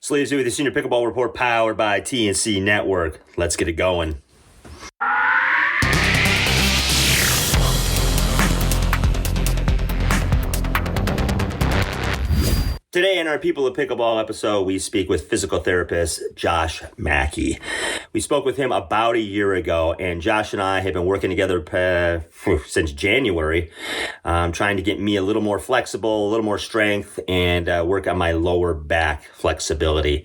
Sleeves with the Senior Pickleball Report powered by TNC Network. Let's get it going. Today in our People of Pickleball episode, we speak with physical therapist Josh Mackey. We spoke with him about a year ago, and Josh and I have been working together since January, trying to get me a little more flexible, a little more strength, and work on my lower back flexibility.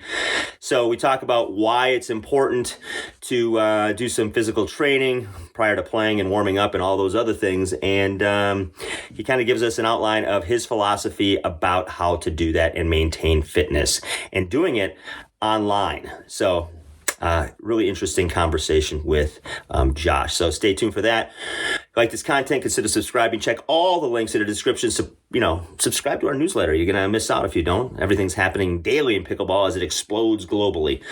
So we talk about why it's important to do some physical training prior to playing and warming up and all those other things. And he kind of gives us an outline of his philosophy about how to do that and maintain fitness and doing it online. So really interesting conversation with Josh. So stay tuned for that. If you like this content, consider subscribing. Check all the links in the description. So, subscribe to our newsletter. You're going to miss out if you don't. Everything's happening daily in pickleball as it explodes globally.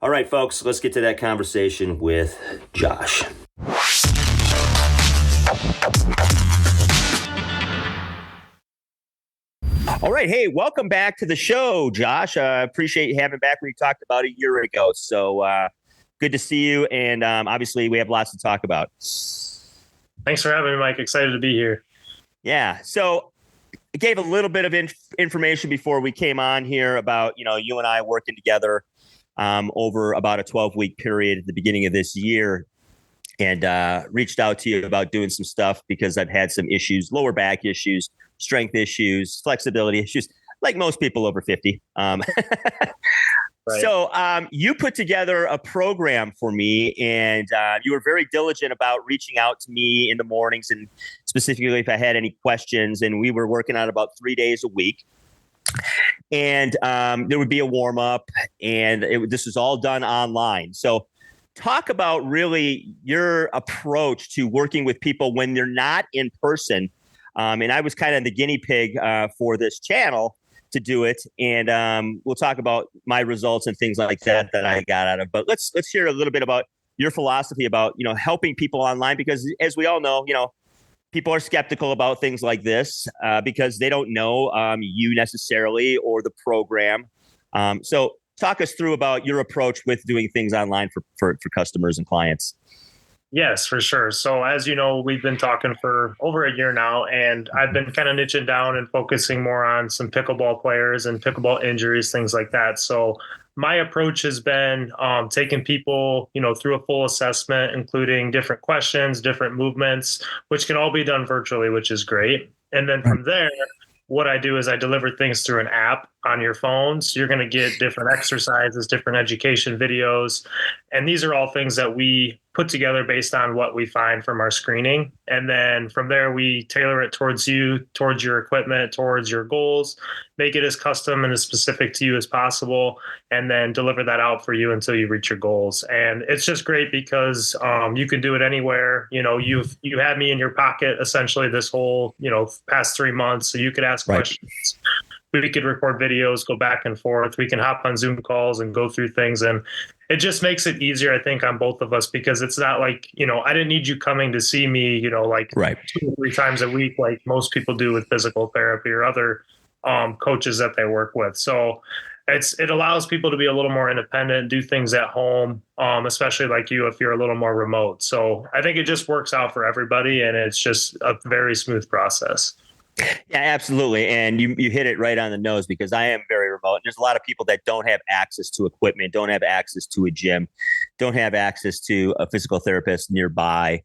All right, folks, let's get to that conversation with Josh. All right. Hey, welcome back to the show, Josh. Appreciate you having back. We talked about a year ago. So good to see you. And obviously, we have lots to talk about. Thanks for having me, Mike. Excited to be here. Yeah. So I gave a little bit of information before we came on here about, you and I working together over about a 12-week period at the beginning of this year. And reached out to you about doing some stuff because I've had some issues, lower back issues, strength issues, flexibility issues, like most people over 50. Right. So you put together a program for me, and you were very diligent about reaching out to me in the mornings, and specifically if I had any questions. And we were working on about 3 days a week. And there would be a warm up, and this was all done online. So talk about really your approach to working with people when they're not in person. And I was kind of the guinea pig for this channel to do it. And we'll talk about my results and things like that I got out of. But let's hear a little bit about your philosophy about, helping people online, because as we all know, people are skeptical about things like this because they don't know you necessarily or the program. So talk us through about your approach with doing things online for customers and clients. Yes, for sure. So as you know, we've been talking for over a year now, and I've been kind of niching down and focusing more on some pickleball players and pickleball injuries, things like that. So my approach has been taking people, through a full assessment, including different questions, different movements, which can all be done virtually, which is great. And then from there, what I do is I deliver things through an app on your phone. So you're going to get different exercises, different education videos. And these are all things that we put together based on what we find from our screening. And then from there, we tailor it towards you, towards your equipment, towards your goals, make it as custom and as specific to you as possible, and then deliver that out for you until you reach your goals. And it's just great because you can do it anywhere. You had me in your pocket essentially this whole, past 3 months. So you could ask questions. We could record videos, go back and forth. We can hop on Zoom calls and go through things. And it just makes it easier, I think, on both of us, because it's not like, I didn't need you coming to see me, 2 or 3 times a week, like most people do with physical therapy or other coaches that they work with. So it allows people to be a little more independent, do things at home, especially like you, if you're a little more remote. So I think it just works out for everybody, and it's just a very smooth process. Yeah, absolutely. And you hit it right on the nose, because I am very remote. There's a lot of people that don't have access to equipment, don't have access to a gym, don't have access to a physical therapist nearby.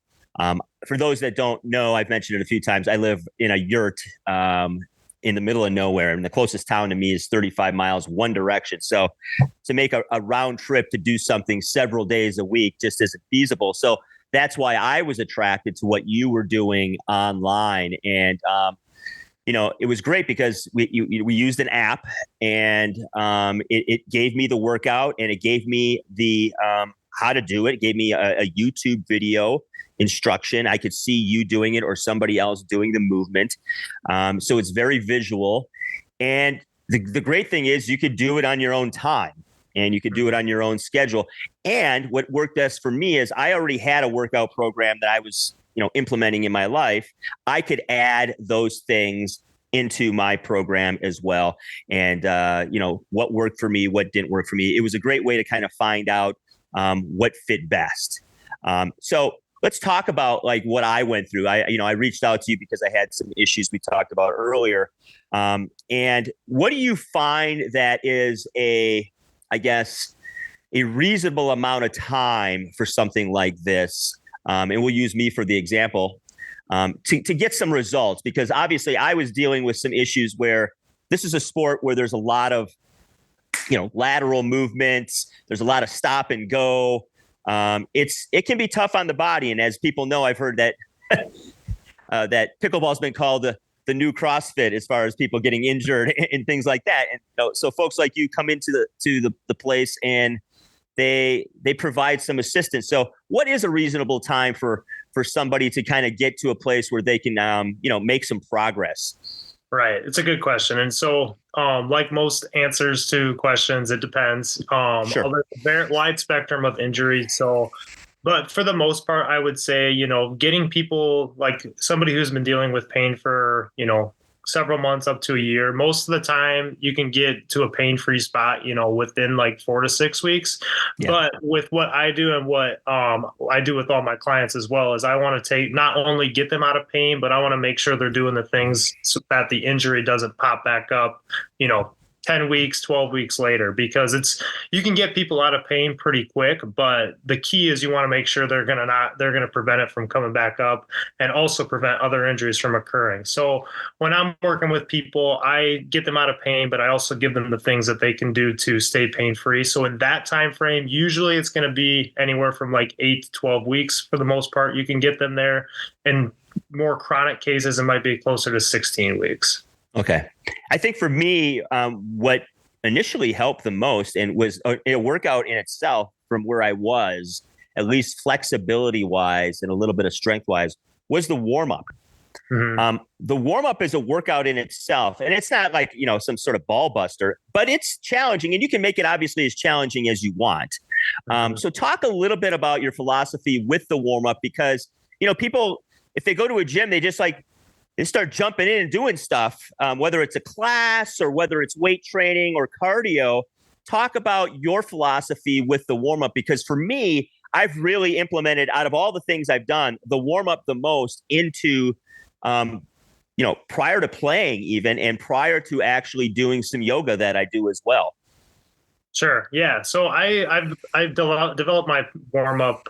For those that don't know, I've mentioned it a few times. I live in a yurt in the middle of nowhere, and the closest town to me is 35 miles one direction. So to make a round trip to do something several days a week just isn't feasible. So that's why I was attracted to what you were doing online. And it was great because we used an app, and it gave me the workout, and it gave me the how to do it. It gave me a YouTube video instruction. I could see you doing it or somebody else doing the movement. So it's very visual. And the great thing is you could do it on your own time, and you could do it on your own schedule. And what worked best for me is I already had a workout program that I was implementing in my life. I could add those things into my program as well. And, what worked for me, what didn't work for me. It was a great way to kind of find out what fit best. So let's talk about like what I went through. I reached out to you because I had some issues we talked about earlier. And what do you find that is a reasonable amount of time for something like this? And we'll use me for the example, to get some results, because obviously I was dealing with some issues where this is a sport where there's a lot of, lateral movements. There's a lot of stop and go. It can be tough on the body. And as people know, I've heard that, that pickleball has been called the new CrossFit as far as people getting injured and things like that. And so folks like you come into the place and they provide some assistance. So what is a reasonable time for somebody to kind of get to a place where they can, make some progress? Right. It's a good question. And so, like most answers to questions, it depends. Sure. There's a very wide spectrum of injuries. So, but for the most part, I would say, getting people, like somebody who's been dealing with pain for, several months up to a year, most of the time you can get to a pain-free spot, within like 4 to 6 weeks. Yeah. But with what I do and what I do with all my clients as well, is I want to not only get them out of pain, but I want to make sure they're doing the things so that the injury doesn't pop back up, 10 weeks, 12 weeks later, because you can get people out of pain pretty quick, but the key is you want to make sure they're going to prevent it from coming back up and also prevent other injuries from occurring. So when I'm working with people, I get them out of pain, but I also give them the things that they can do to stay pain-free. So in that time frame, usually it's going to be anywhere from like 8 to 12 weeks for the most part. You can get them there. In more chronic cases, it might be closer to 16 weeks. Okay. I think for me, what initially helped the most and was a workout in itself from where I was, at least flexibility wise and a little bit of strength wise, was the warm up. Mm-hmm. The warm up is a workout in itself, and it's not like, some sort of ball buster, but it's challenging, and you can make it obviously as challenging as you want. Mm-hmm. So talk a little bit about your philosophy with the warm up, because, people, if they go to a gym, they start jumping in and doing stuff, whether it's a class or whether it's weight training or cardio. Talk about your philosophy with the warm-up, because for me, I've really implemented, out of all the things I've done, the warm-up the most into, prior to playing even, and prior to actually doing some yoga that I do as well. Sure. Yeah. So I've developed my warm up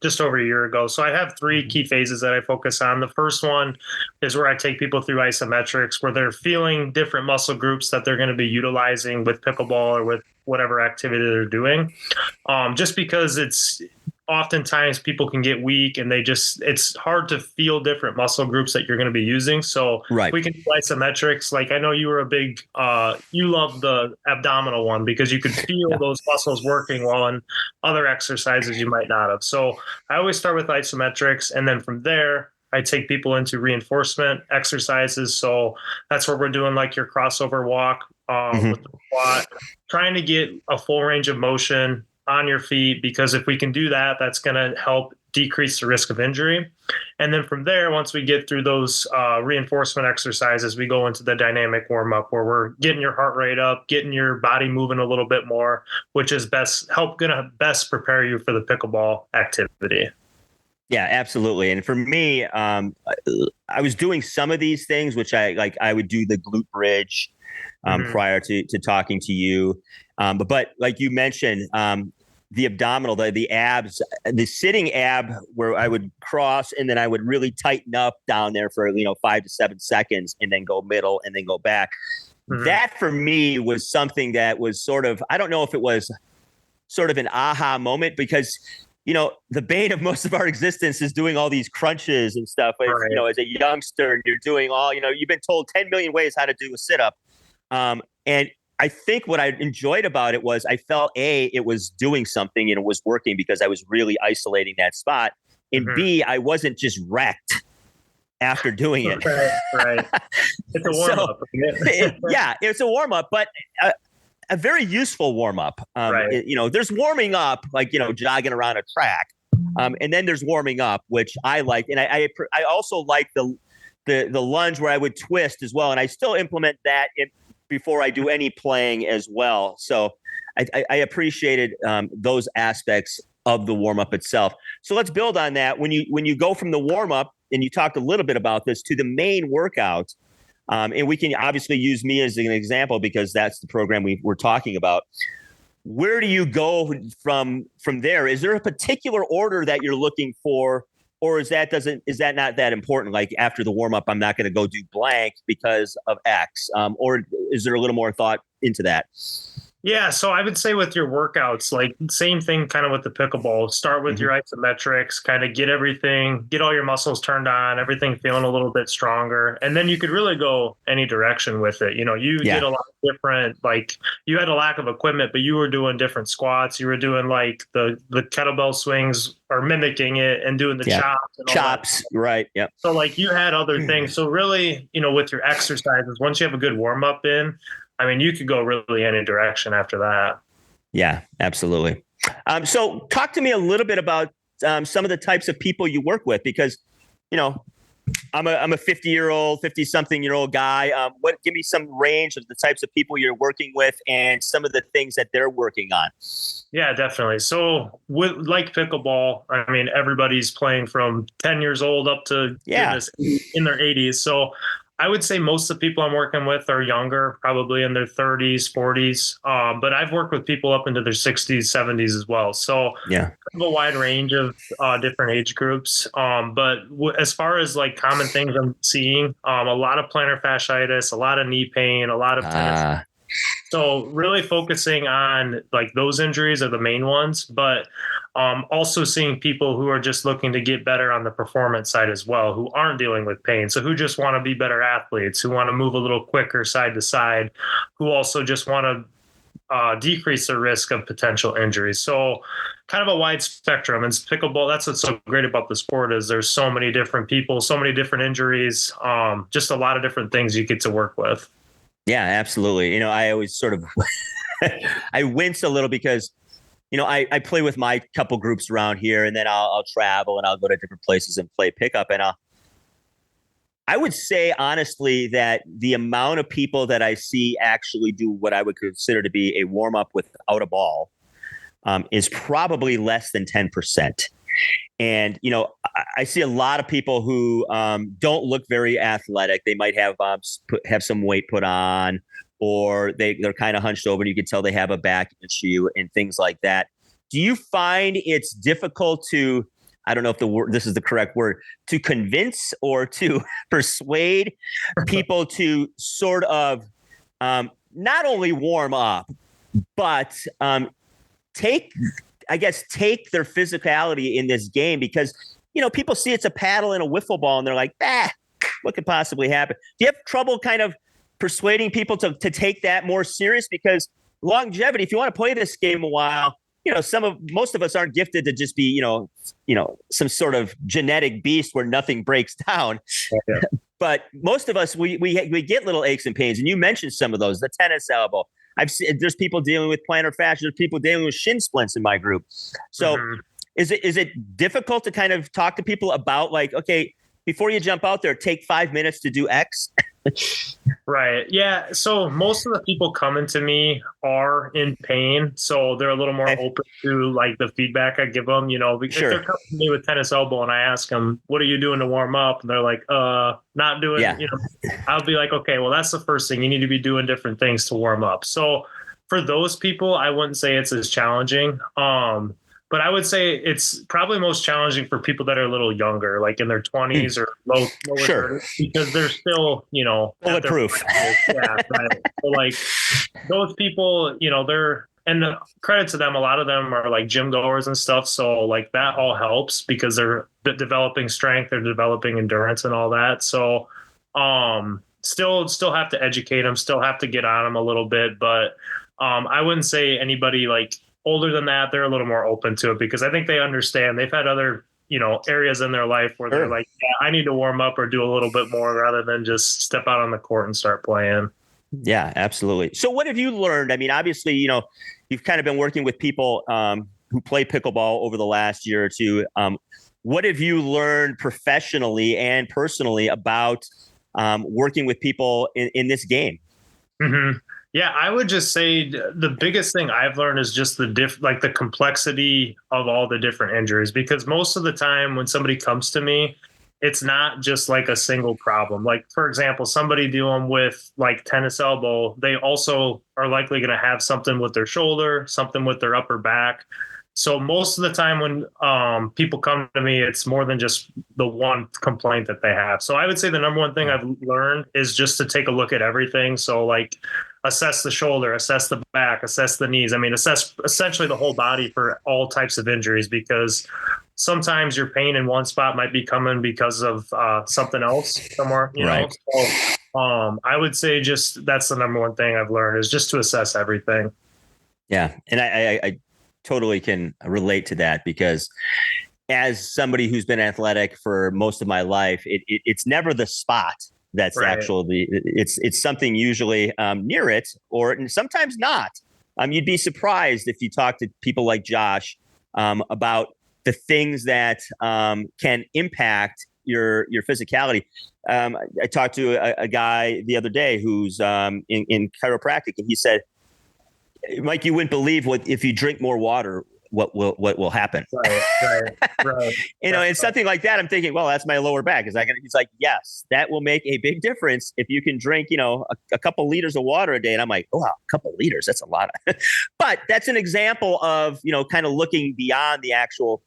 just over a year ago. So I have 3 key phases that I focus on. The first one is where I take people through isometrics, where they're feeling different muscle groups that they're going to be utilizing with pickleball or with whatever activity they're doing. Just because oftentimes people can get weak and it's hard to feel different muscle groups that you're going to be using. So right. We can do isometrics. Like I know you were you love the abdominal one because you could feel those muscles working while in other exercises you might not have. So I always start with isometrics. And then from there, I take people into reinforcement exercises. So that's where we're doing like your crossover walk with the squat, trying to get a full range of motion on your feet, because if we can do that, that's going to help decrease the risk of injury. And then from there, once we get through those reinforcement exercises, we go into the dynamic warm up, where we're getting your heart rate up, getting your body moving a little bit more, which is going to best prepare you for the pickleball activity. Yeah, absolutely. And for me, I was doing some of these things, which I would do the glute bridge prior to talking to you. But like you mentioned, the abdominal, the abs, the sitting ab, where I would cross and then I would really tighten up down there for 5 to 7 seconds and then go middle and then go back. Mm-hmm. That for me was something that was sort of, I don't know if it was sort of an aha moment, because the bane of most of our existence is doing all these crunches and stuff. Right. As a youngster, you're doing you've been told 10 million ways how to do a sit-up. And I think what I enjoyed about it was I felt it was doing something and it was working because I was really isolating that spot. And B, I wasn't just wrecked after doing it. Right. It's a warm-up. It's a warm-up, but a very useful warm-up. Right. There's warming up, like, jogging around a track. And then there's warming up, which I like. And I also like the the lunge where I would twist as well. And I still implement that before I do any playing as well. So I appreciated those aspects of the warm up itself. So let's build on that. When you go from the warm up, and you talked a little bit about this, to the main workout, and we can obviously use me as an example because that's the program we're talking about. Where do you go from there? Is there a particular order that you're looking for, or is that not that important? Like after the warm up, I'm not going to go do blank because of X, or is there a little more thought into that? Yeah, so I would say with your workouts, like same thing kind of with the pickleball. Start with your isometrics, kind of get all your muscles turned on, everything feeling a little bit stronger. And then you could really go any direction with it. You did a lot of different, like you had a lack of equipment, but you were doing different squats. You were doing like the kettlebell swings or mimicking it and doing the chops. And all chops, that. Right. Yep. So like you had other things. So really, with your exercises, once you have a good warm up in, I mean, you could go really any direction after that. Yeah, absolutely. So talk to me a little bit about some of the types of people you work with, because, I'm a 50-something-year-old guy. Give me some range of the types of people you're working with and some of the things that they're working on. Yeah, definitely. So like pickleball, I mean, everybody's playing from 10 years old up to in their 80s. So I would say most of the people I'm working with are younger, probably in their 30s, 40s. But I've worked with people up into their 60s, 70s as well. So kind of a wide range of different age groups. But as far as like common things I'm seeing, a lot of plantar fasciitis, a lot of knee pain, a lot of tennis. So really focusing on like those injuries are the main ones, but also seeing people who are just looking to get better on the performance side as well, who aren't dealing with pain. So who just want to be better athletes, who want to move a little quicker side to side, who also just want to decrease the risk of potential injuries. So kind of a wide spectrum. And pickleball, that's what's so great about the sport is there's so many different people, so many different injuries, just a lot of different things you get to work with. Yeah, absolutely. I always sort of, I wince a little because, I play with my couple groups around here, and then I'll travel and I'll go to different places and play pickup. And I would say honestly that the amount of people that I see actually do what I would consider to be a warm up without a ball is probably less than 10%. And, I see a lot of people who don't look very athletic. They might have some weight put on, or they're kind of hunched over and you can tell they have a back issue and things like that. Do you find it's difficult to, I don't know if this is the correct word, to convince or to persuade people to sort of not only warm up, but take their physicality in this game? Because, people see it's a paddle and a wiffle ball and they're like, what could possibly happen? Do you have trouble kind of persuading people to take that more serious? Because longevity, if you want to play this game a while, most of us aren't gifted to just be, some sort of genetic beast where nothing breaks down. Yeah. But most of us, we get little aches and pains. And you mentioned some of those, the tennis elbow. There's people dealing with plantar fascia. There's people dealing with shin splints in my group. So is it difficult to kind of talk to people about like, okay, before you jump out there, take 5 minutes to do X? Right. Yeah. So most of the people coming to me are in pain. So they're a little more open to like the feedback I give them, because if they're coming to me with tennis elbow and I ask them, what are you doing to warm up? And they're like, not doing, I'll be like, okay, well, that's the first thing. You need to be doing different things to warm up. So for those people, I wouldn't say it's as challenging. But I would say it's probably most challenging for people that are a little younger, like in their 20s or lower 30s, because they're still, bulletproof. Yeah, right. So like those people, and the credit to them, a lot of them are like gym goers and stuff. So like that all helps because they're developing strength, they're developing endurance and all that. So still have to educate them, still have to get on them a little bit. But I wouldn't say anybody like older than that, they're a little more open to it because I think they understand. They've had other, areas in their life where they're like, yeah, I need to warm up or do a little bit more rather than just step out on the court and start playing. Yeah, absolutely. So what have you learned? I mean, obviously, you've kind of been working with people who play pickleball over the last year or two. what have you learned professionally and personally about working with people in this game? Mm-hmm. Yeah, I would just say the biggest thing I've learned is just the complexity of all the different injuries, because most of the time when somebody comes to me, it's not just like a single problem. Like, for example, somebody dealing with like tennis elbow, they also are likely going to have something with their shoulder, something with their upper back. So most of the time when people come to me, it's more than just the one complaint that they have. So I would say the number one thing I've learned is just to take a look at everything. So like assess the shoulder, assess the back, assess the knees. I mean, assess essentially the whole body for all types of injuries, because sometimes your pain in one spot might be coming because of something else somewhere, you know? So I would say just that's the number one thing I've learned is just to assess everything. Yeah. And I totally can relate to that, because as somebody who's been athletic for most of my life, it's never the spot that's actually it's something usually near it, or sometimes not. You'd be surprised if you talk to people like Josh about the things that can impact your physicality. I talked to a guy the other day who's in chiropractic, and he said, Mike, you wouldn't believe if you drink more water, what will happen. Right. And something like that, I'm thinking, well, that's my lower back. Is that going to? He's like, yes, that will make a big difference if you can drink, a couple liters of water a day. And I'm like, oh, wow, a couple liters, that's a lot. But that's an example of, kind of looking beyond the actual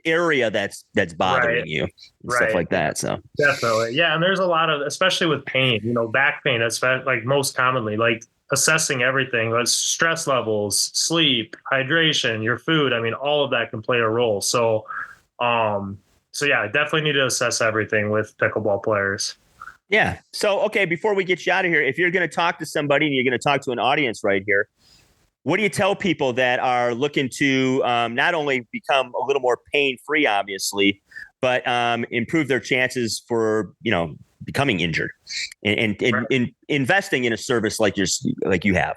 area that's bothering you and stuff like that. So definitely. Yeah. And there's a lot of, especially with pain, back pain, that's like most commonly, like assessing everything, like stress levels, sleep, hydration, your food. I mean, all of that can play a role. So yeah, I definitely need to assess everything with pickleball players. Yeah. So, okay, before we get you out of here, if you're going to talk to somebody and you're going to talk to an audience right here, what do you tell people that are looking to not only become a little more pain-free, obviously, but improve their chances for, becoming injured and investing in a service like you have?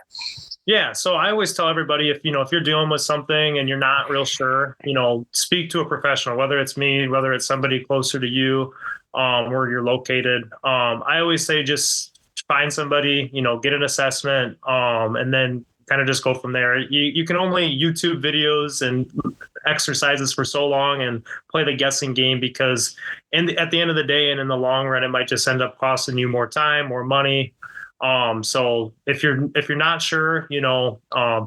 Yeah. So I always tell everybody, if you're dealing with something and you're not real sure, speak to a professional, whether it's me, whether it's somebody closer to you, where you're located. I always say, just find somebody, get an assessment, and then kind of just go from there. You can only YouTube videos and exercises for so long and play the guessing game, because at the end of the day and in the long run, it might just end up costing you more time, more money. So if you're not sure,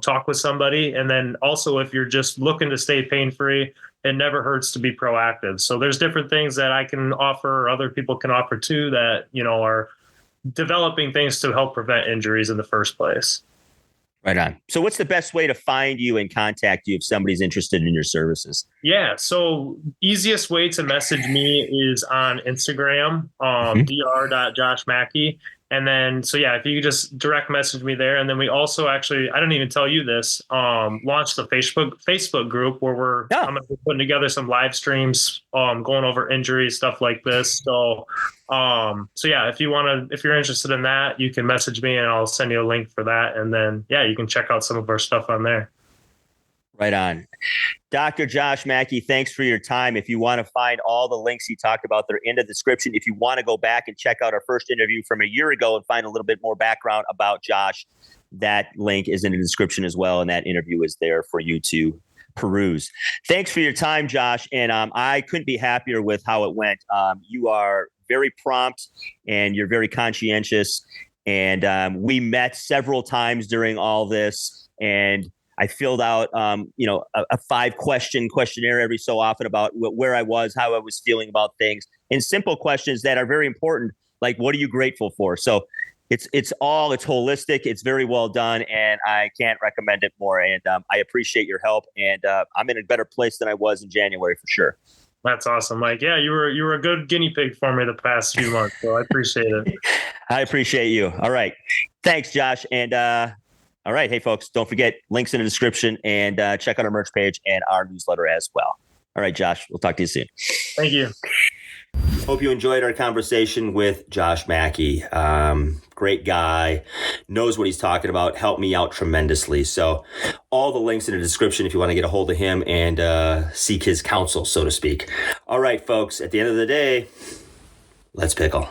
talk with somebody. And then also, if you're just looking to stay pain-free, it never hurts to be proactive. So there's different things that I can offer, or other people can offer too, that, are developing things to help prevent injuries in the first place. Right on. So what's the best way to find you and contact you if somebody's interested in your services? Yeah. So easiest way to message me is on Instagram, dr.joshmackey. And then, so yeah, if you could just direct message me there. And then we also actually, I didn't even tell you this, launched a Facebook group where I'm going to be putting together some live streams, going over injuries, stuff like this. So yeah, if you're interested in that, you can message me and I'll send you a link for that. And then, yeah, you can check out some of our stuff on there. Right on. Dr. Josh Mackey, thanks for your time. If you want to find all the links he talked about, they're in the description. If you want to go back and check out our first interview from a year ago and find a little bit more background about Josh, that link is in the description as well. And that interview is there for you to peruse. Thanks for your time, Josh. And I couldn't be happier with how it went. You are very prompt and you're very conscientious. And we met several times during all this, and I filled out, a 5-question questionnaire every so often about where I was, how I was feeling about things, and simple questions that are very important, like what are you grateful for? So it's holistic. It's very well done, and I can't recommend it more. And I appreciate your help, and I'm in a better place than I was in January for sure. That's awesome, Mike. Yeah, you were a good guinea pig for me the past few months, so I appreciate it. I appreciate you. All right. Thanks, Josh. And all right. Hey, folks, don't forget, links in the description, and check out our merch page and our newsletter as well. All right, Josh, we'll talk to you soon. Thank you. Hope you enjoyed our conversation with Josh Mackey. Great guy, knows what he's talking about, helped me out tremendously. So all the links in the description if you want to get a hold of him and seek his counsel, so to speak. All right, folks, at the end of the day, let's pickle.